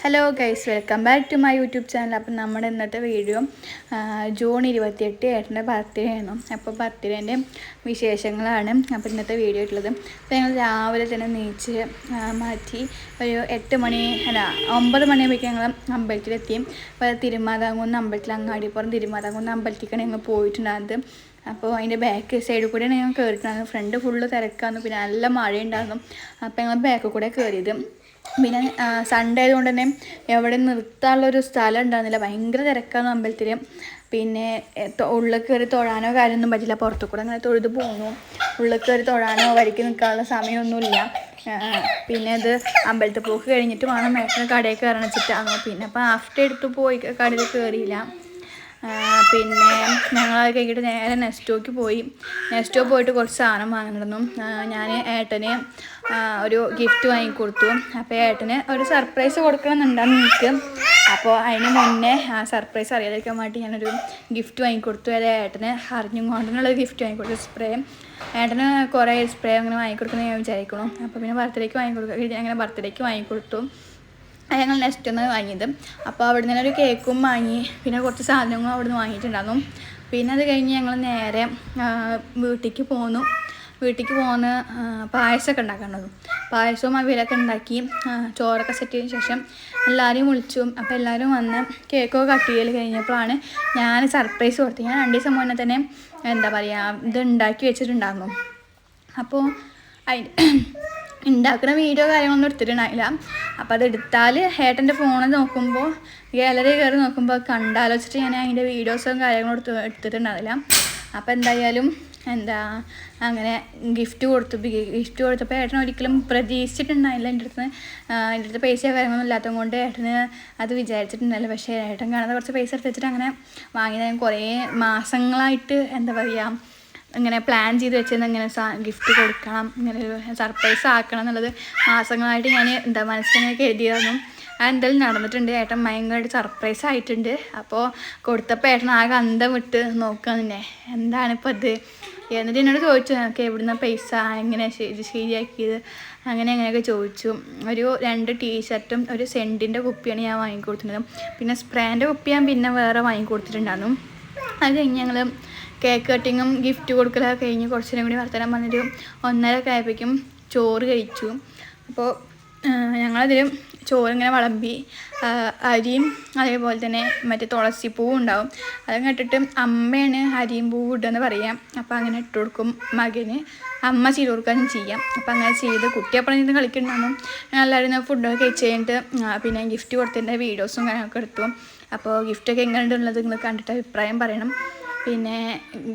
Hello guys, welcome back to my YouTube channel. അപ്പം നമ്മുടെ ഇന്നത്തെ വീഡിയോ ജൂൺ 28 ഏട്ടൻ്റെ ബർത്ത്ഡേ ആയിരുന്നു. അപ്പോൾ ബർത്ത്ഡേൻ്റെ വിശേഷങ്ങളാണ് അപ്പോൾ ഇന്നത്തെ വീഡിയോ ഉള്ളത്. അപ്പോൾ ഞങ്ങൾ രാവിലെ തന്നെ നീച്ച് മാറ്റി ഒരു 9 മണിയാകുമ്പോഴേക്കും ഞങ്ങൾ അമ്പലത്തിലെത്തി. അപ്പോൾ തിരുമാതാംകുന്ന് അമ്പലത്തിൽ, അങ്ങാടിപ്പുറം തിരുമാതാംകുന്ന് അമ്പലത്തിലേക്കാണ് ഞങ്ങൾ പോയിട്ടുണ്ടായിരുന്നത്. അപ്പോൾ അതിൻ്റെ ബാക്ക് സൈഡിൽ കൂടെയാണ് ഞങ്ങൾ കയറിയിട്ടുണ്ടായിരുന്നു. ഫ്രണ്ട് ഫുള്ള് തിരക്കായിരുന്നു, പിന്നെ നല്ല മഴയുണ്ടായിരുന്നു. അപ്പോൾ ഞങ്ങൾ ബാക്കിൽ കൂടെ കയറിയത്. പിന്നെ സൺഡേ ആയതുകൊണ്ട് തന്നെ എവിടെ നിർത്താനുള്ളൊരു സ്ഥലം ഉണ്ടായിരുന്നില്ല, ഭയങ്കര തിരക്കാണ് അമ്പലത്തിൽ. പിന്നെ ഉള്ളിൽ കയറി തൊഴാനോ കാര്യമൊന്നും പറ്റില്ല, പുറത്തു കൂടെ അങ്ങനെ തൊഴുത് പോന്നു. ഉള്ളിൽ കയറി തൊഴാനോ വരിക്ക് നിൽക്കാനുള്ള സമയമൊന്നുമില്ല. പിന്നെ അത് അമ്പലത്തിൽ പോക്ക് കഴിഞ്ഞിട്ട് വേണം മേട്ടന് കടയിൽ കയറണം വെച്ചിട്ടാണ്. പിന്നെ അപ്പോൾ ആഫ്റ്റർ എടുത്ത് പോയി കടയിൽ കയറിയില്ല. പിന്നെ ഞങ്ങളത് കഴിഞ്ഞിട്ട് നേരെ നെസ്റ്റോക്ക് പോയി. നെസ്റ്റോ പോയിട്ട് കുറച്ച് സാധനം വാങ്ങിയിരുന്നു. ഞാൻ ഏട്ടന് ഒരു ഗിഫ്റ്റ് വാങ്ങിക്കൊടുത്തു. അപ്പോൾ ഏട്ടന് ഒരു സർപ്രൈസ് കൊടുക്കണമെന്നുണ്ടായിരുന്നു എനിക്ക്. അപ്പോൾ അതിന് മുന്നേ സർപ്രൈസ് അറിയാതിരിക്കാൻ വേണ്ടി ഞാനൊരു ഗിഫ്റ്റ് വാങ്ങിക്കൊടുത്തു. അത് ഏട്ടന് അറിഞ്ഞുകൊണ്ടുള്ളൊരു ഗിഫ്റ്റ് വാങ്ങിക്കൊടുത്തു, സ്പ്രേ. ഏട്ടന് കുറേ സ്പ്രേ അങ്ങനെ വാങ്ങിക്കൊടുക്കുന്നത് ഞാൻ വിചാരിക്കണം. അപ്പോൾ പിന്നെ ബർത്ത്ഡേക്ക് അങ്ങനെ ബർത്ത്ഡേക്ക് വാങ്ങിക്കൊടുത്തു. ഞങ്ങൾ നെക്സ്റ്റ് ഒന്ന് വാങ്ങിയത്. അപ്പോൾ അവിടെ നിന്ന് ഒരു കേക്കും വാങ്ങി, പിന്നെ കുറച്ച് സാധനങ്ങളും അവിടെ നിന്ന് വാങ്ങിയിട്ടുണ്ടായിരുന്നു. പിന്നെ അത് കഴിഞ്ഞ് ഞങ്ങൾ നേരെ വീട്ടിലേക്ക് പോന്നു. പായസമൊക്കെ ഉണ്ടാക്കേണ്ടതും, പായസവും അവിയലൊക്കെ ഉണ്ടാക്കി ചോറൊക്കെ സെറ്റ് ചെയ്തതിന് ശേഷം എല്ലാവരെയും വിളിച്ചു. അപ്പോൾ എല്ലാവരും വന്ന് കേക്കൊക്കെ കട്ട് ചെയ്യൽ കഴിഞ്ഞപ്പോഴാണ് ഞാൻ സർപ്രൈസ് കൊടുത്തത്. ഞാൻ 2 ദിവസം മുന്നേ തന്നെ ഇത് ഉണ്ടാക്കി വെച്ചിട്ടുണ്ടായിരുന്നു. അപ്പോൾ ഉണ്ടാക്കുന്ന വീഡിയോ കാര്യങ്ങളൊന്നും എടുത്തിട്ടുണ്ടായില്ല. അപ്പോൾ അത് എടുത്താൽ ഏട്ടൻ്റെ ഫോണിൽ നോക്കുമ്പോൾ, ഗാലറി കയറി നോക്കുമ്പോൾ കണ്ടാലോചിച്ചിട്ട് ഞാൻ അതിൻ്റെ വീഡിയോസും കാര്യങ്ങളും എടുത്തിട്ടുണ്ടാവില്ല. അപ്പോൾ എന്തായാലും അങ്ങനെ ഗിഫ്റ്റ് കൊടുത്തപ്പോൾ ഏട്ടൻ ഒരിക്കലും പ്രതീക്ഷിച്ചിട്ടുണ്ടായില്ല. എൻ്റെ അടുത്ത് പൈസ കാര്യങ്ങളൊന്നും ഇല്ലാത്തത് കൊണ്ട് ഏട്ടന് അത് വിചാരിച്ചിട്ടുണ്ടായില്ല. പക്ഷേ ഏട്ടൻ കാണാതെ കുറച്ച് പൈസ എടുത്ത് വെച്ചിട്ട് അങ്ങനെ വാങ്ങിയത്. കുറേ മാസങ്ങളായിട്ട് ഇങ്ങനെ പ്ലാൻ ചെയ്ത് വെച്ചിരുന്ന ഇങ്ങനെ ഗിഫ്റ്റ് കൊടുക്കണം, ഇങ്ങനെ ഒരു സർപ്രൈസ് ആക്കണം എന്നുള്ളത് മാസങ്ങളായിട്ട് ഞാൻ മനസ്സിലിങ്ങനെ കരുതിയായിരുന്നു. അതെന്തായാലും നടന്നിട്ടുണ്ട്. ഏട്ടൻ ഭയങ്കരമായിട്ട് സർപ്രൈസ് ആയിട്ടുണ്ട്. അപ്പോൾ കൊടുത്തപ്പോൾ ഏട്ടൻ ആകെ അന്തം വിട്ട് നോക്കുക തന്നെ, എന്താണിപ്പോൾ ഇത്. എന്നിട്ട് എന്നോട് ചോദിച്ചു, എനിക്ക് എവിടുന്ന പൈസ, എങ്ങനെ ശരിയാക്കിയത്, അങ്ങനെയൊക്കെ ചോദിച്ചു. ഒരു 2 ടീഷർട്ടും ഒരു സെൻറ്റിൻ്റെ കുപ്പിയാണ് ഞാൻ വാങ്ങിക്കൊടുത്തിട്ടുള്ളത്. പിന്നെ സ്പ്രേൻ്റെ കുപ്പി ഞാൻ പിന്നെ വേറെ വാങ്ങിക്കൊടുത്തിട്ടുണ്ടായിരുന്നു. അത് കഴിഞ്ഞ് ഞങ്ങൾ കേക്ക് കട്ടിങ്ങും ഗിഫ്റ്റ് കൊടുക്കലൊക്കെ കഴിഞ്ഞ് കുറച്ചിനും കൂടി വർത്തമാനം വന്നിട്ട് 1:30 ആയപ്പോഴേക്കും ചോറ് കഴിച്ചു. അപ്പോൾ ഞങ്ങളതിൽ ചോറിങ്ങനെ വിളമ്പി, അരിയും അതേപോലെ തന്നെ മറ്റേ തുളസിപ്പൂവും ഉണ്ടാവും. അത് കേട്ടിട്ട് അമ്മയാണ് അരിയും പൂവ് ഇടുകയെന്ന് പറയാം. അപ്പോൾ അങ്ങനെ ഇട്ട് കൊടുക്കും മകന്, അമ്മ ചെയ്ത് കൊടുക്കാനും ചെയ്യാം. അപ്പോൾ അങ്ങനെ ചെയ്ത് കുട്ടി അപ്പോൾ നിന്ന് കളിക്കുന്നുണ്ടാകും. എല്ലാവരും ഫുഡൊക്കെ കഴിച്ച് കഴിഞ്ഞിട്ട് പിന്നെ ഗിഫ്റ്റ് കൊടുത്തതിൻ്റെ വീഡിയോസും കാര്യങ്ങളൊക്കെ എടുത്തു. അപ്പോൾ ഗിഫ്റ്റൊക്കെ എങ്ങനെയുള്ളത് നിങ്ങൾ കണ്ടിട്ട് അഭിപ്രായം പറയണം. പിന്നെ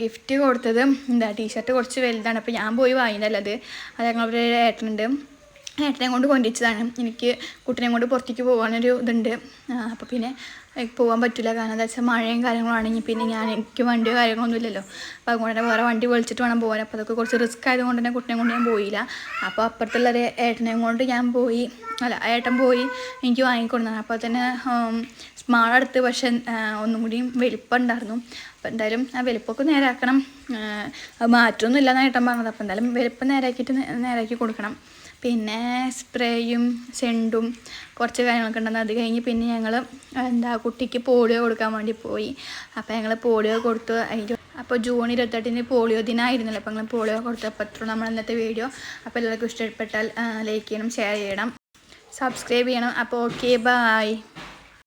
ഗിഫ്റ്റ് കൊടുത്തത് ടീഷർട്ട് കുറച്ച് വലുതാണ്. അപ്പോൾ ഞാൻ പോയി വാങ്ങിയതല്ലത്, അത് ഞങ്ങളൊരു ഏട്ടനെ കൊണ്ട് കൊണ്ടിച്ചതാണ്. എനിക്ക് കുട്ടീനെ കൊണ്ട് പുറത്തേക്ക് പോകാനൊരു ഇതുണ്ട്. അപ്പോൾ പിന്നെ പോകാൻ പറ്റില്ല, കാരണം എന്താ വെച്ചാൽ മഴയും കാര്യങ്ങളാണെങ്കിൽ പിന്നെ എനിക്ക് വണ്ടിയോ കാര്യങ്ങളൊന്നും ഇല്ലല്ലോ. അപ്പോൾ അതുകൊണ്ട് തന്നെ വേറെ വണ്ടി വിളിച്ചിട്ട് വേണം പോകാൻ. അപ്പോൾ അതൊക്കെ കുറച്ച് റിസ്ക് ആയതുകൊണ്ട് തന്നെ കുട്ടീനെ കൊണ്ട് ഞാൻ പോയില്ല. അപ്പോൾ അപ്പുറത്തുള്ളൊരു ഏട്ടനെയും കൊണ്ട് ഏട്ടൻ പോയി എനിക്ക് വാങ്ങിക്കൊടുന്നതാണ്. അപ്പോൾ തന്നെ സ്മാൾ അടുത്ത്, പക്ഷേ ഒന്നും കൂടിയും വലിപ്പം ഉണ്ടായിരുന്നു. അപ്പോൾ എന്തായാലും ആ വലിപ്പമൊക്കെ നേരാക്കണം, മാറ്റമൊന്നും ഇല്ലെന്നാണ് ഏട്ടൻ പറഞ്ഞത്. അപ്പോൾ എന്തായാലും വലിപ്പം നേരാക്കി കൊടുക്കണം. പിന്നെ സ്പ്രേയും സെൻറ്റും കുറച്ച് കാര്യങ്ങളൊക്കെ ഉണ്ടെന്ന്. അത് കഴിഞ്ഞ് പിന്നെ ഞങ്ങൾ കുട്ടിക്ക് പോളിയോ കൊടുക്കാൻ വേണ്ടി പോയി. അപ്പോൾ ഞങ്ങൾ പോളിയോ കൊടുത്തു. അപ്പോൾ ജൂൺ 28 പോളിയോ ദിനമായിരുന്നല്ലോ. അപ്പോൾ ഞങ്ങൾ പോളിയോ കൊടുത്തു. അപ്പോൾ അത്ര നമ്മൾ ഇന്നത്തെ വീഡിയോ. അപ്പോൾ എല്ലാവർക്കും ഇഷ്ടപ്പെട്ടാൽ ലൈക്ക് ചെയ്യണം, ഷെയർ ചെയ്യണം, സബ്സ്ക്രൈബ് ചെയ്യണം. അപ്പോൾ ഓക്കെ, ബൈ.